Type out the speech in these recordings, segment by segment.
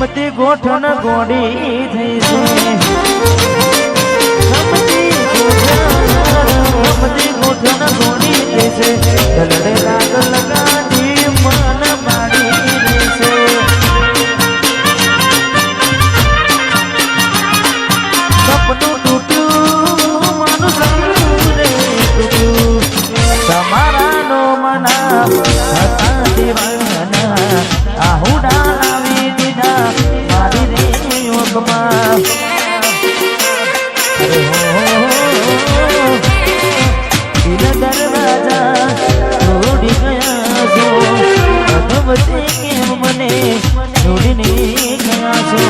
રમતી ગોઠણ ગોડી થઈ છે રમતી ગોઠણ ગોડી થઈ છે દલડે રાગ લગાડી મન માડી રહી છે સપનું તૂટ્યું માનું સપનું રે તૂટ્યું તમારા નો મના હતા દીવાના આહુડા લાવી દીધા મારી રે યોગમાં દિલ દરવાજા તોડી ગયા છો અધવતે કેમ મને છોડીને ગયા છો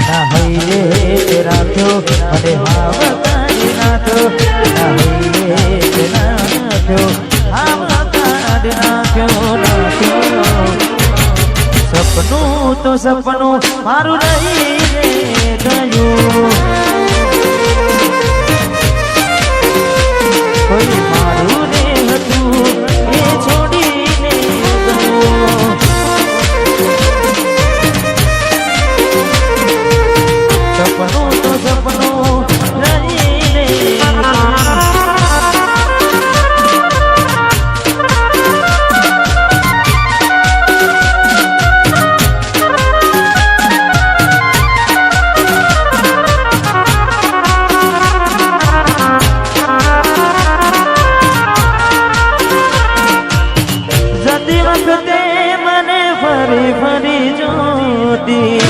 ના હૈયે રાખ્યો અને હાવ કાઢી નાખ્યો ના હૈયે નાખ્યો હાવ કાઢી નાખ્યો સપનું તો સપનું મારું રહી ગયું કોઈ મારું રે હતું એ છોડીને ગયું સપનું તો સપનું રહીને જતી વખતે મને ફરી ફરી જોતી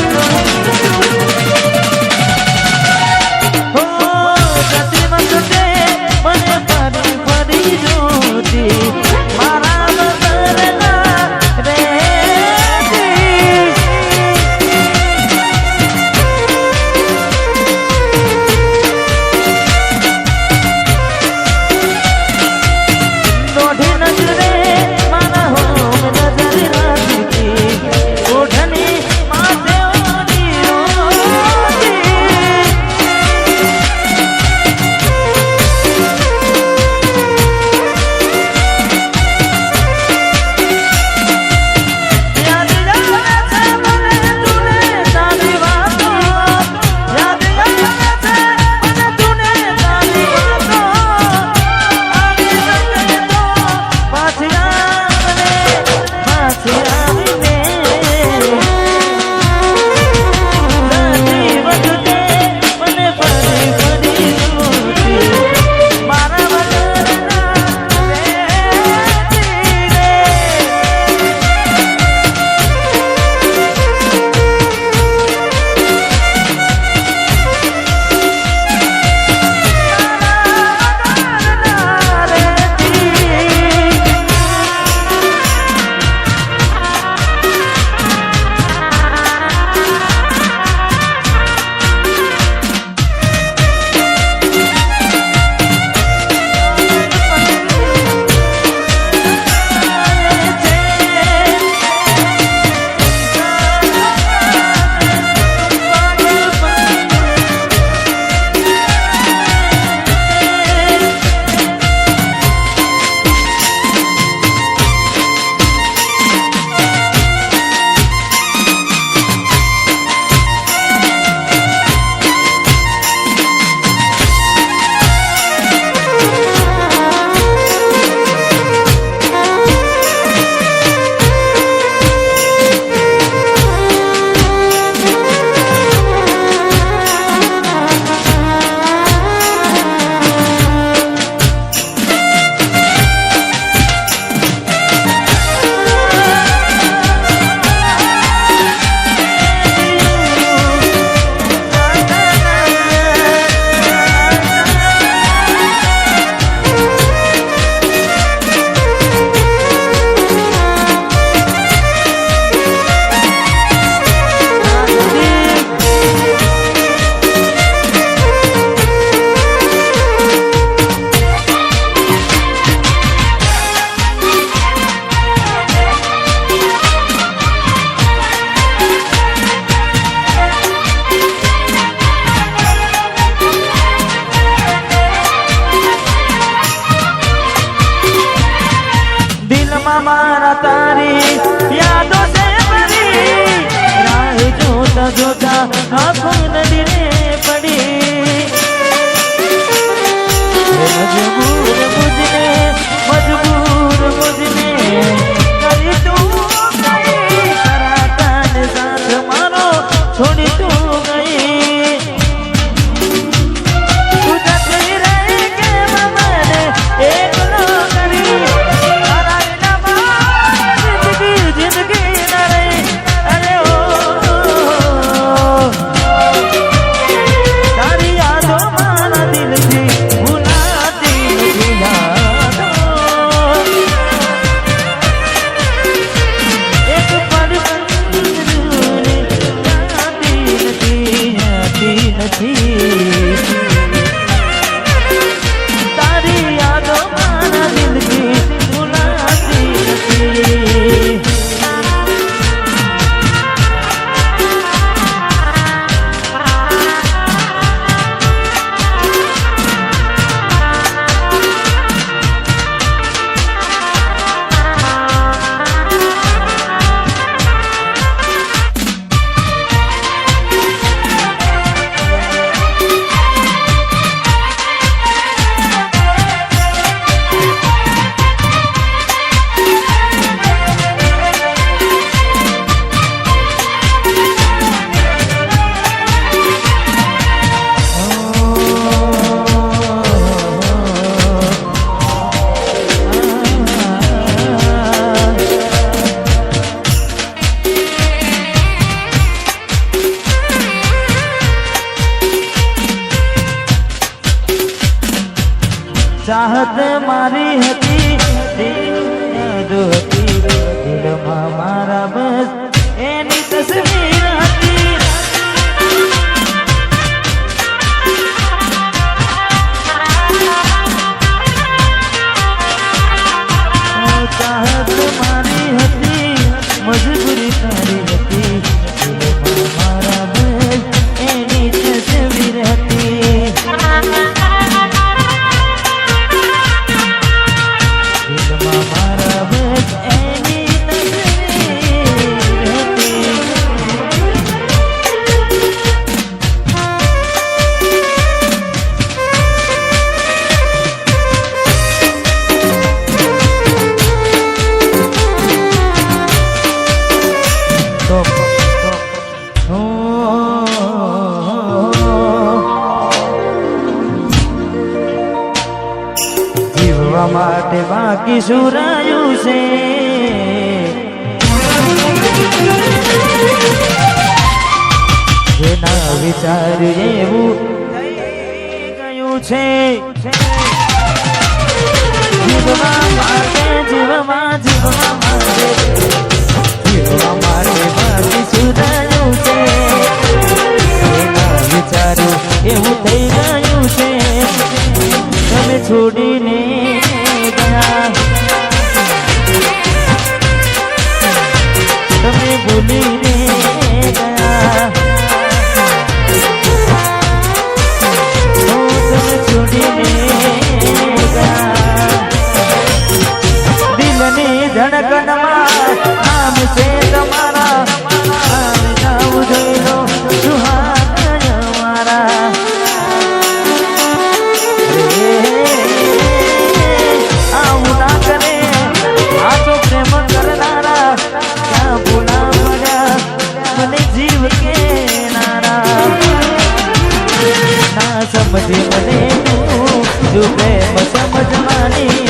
मारा तारी यादों से भरी જોતા જોતા આંખો નદીને પડી મજબૂર મુજને કરી તું ગઈ કરાતા ને સાથ મારો છોડી તું ગઈ તું જતી રહી કે મને એકલો કરી જિંદગી ન રહી અરે ઓ તારી યાદો મારા દિલથી તારી યાદો મારા દિલથી ભૂલાતી નથી ચાહત મારી હતી યાદ હતી દિલમાં મારા બસ એની તસવીર હતી ચાહત મારી હતી મજબૂરી તારી હતી દિલમાં મારા બસ એની તસવીર હતી જીવવા માટે બાકી શું રહ્યું છે જેના વિચાર એવું થઈ ગયું છે જીવવા માટે બાકી શું રહ્યું છે જેના વિચાર એવું થઈ ગયું છે તમે છોડીને ગયા તમે ભૂલીને ગયા તમે છોડીને ગયા દિલની ધડકનમાં નામ છે તમારા જાવું જોઈ લો સુહાગ મારા આવું ના કરે આ તો પ્રેમ કરનારા ક્યાં ભૂલા પડ્યા મને જીવ કે નારા ના સમજે મને તું પ્રેમ સમજવાની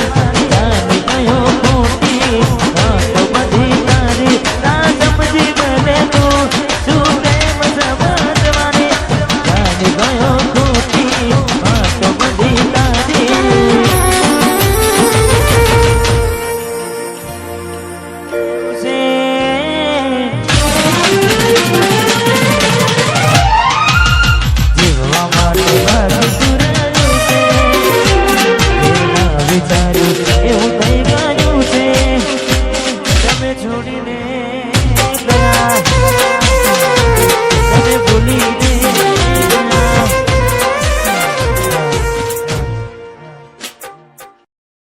જાની કયો ખોટી ના તો બધી તારી ના સમજી મને તું પ્રેમ સમજવાની જાની કયો ખોટી ના તો બધી તારી જીવવા માટે વિચાર્યું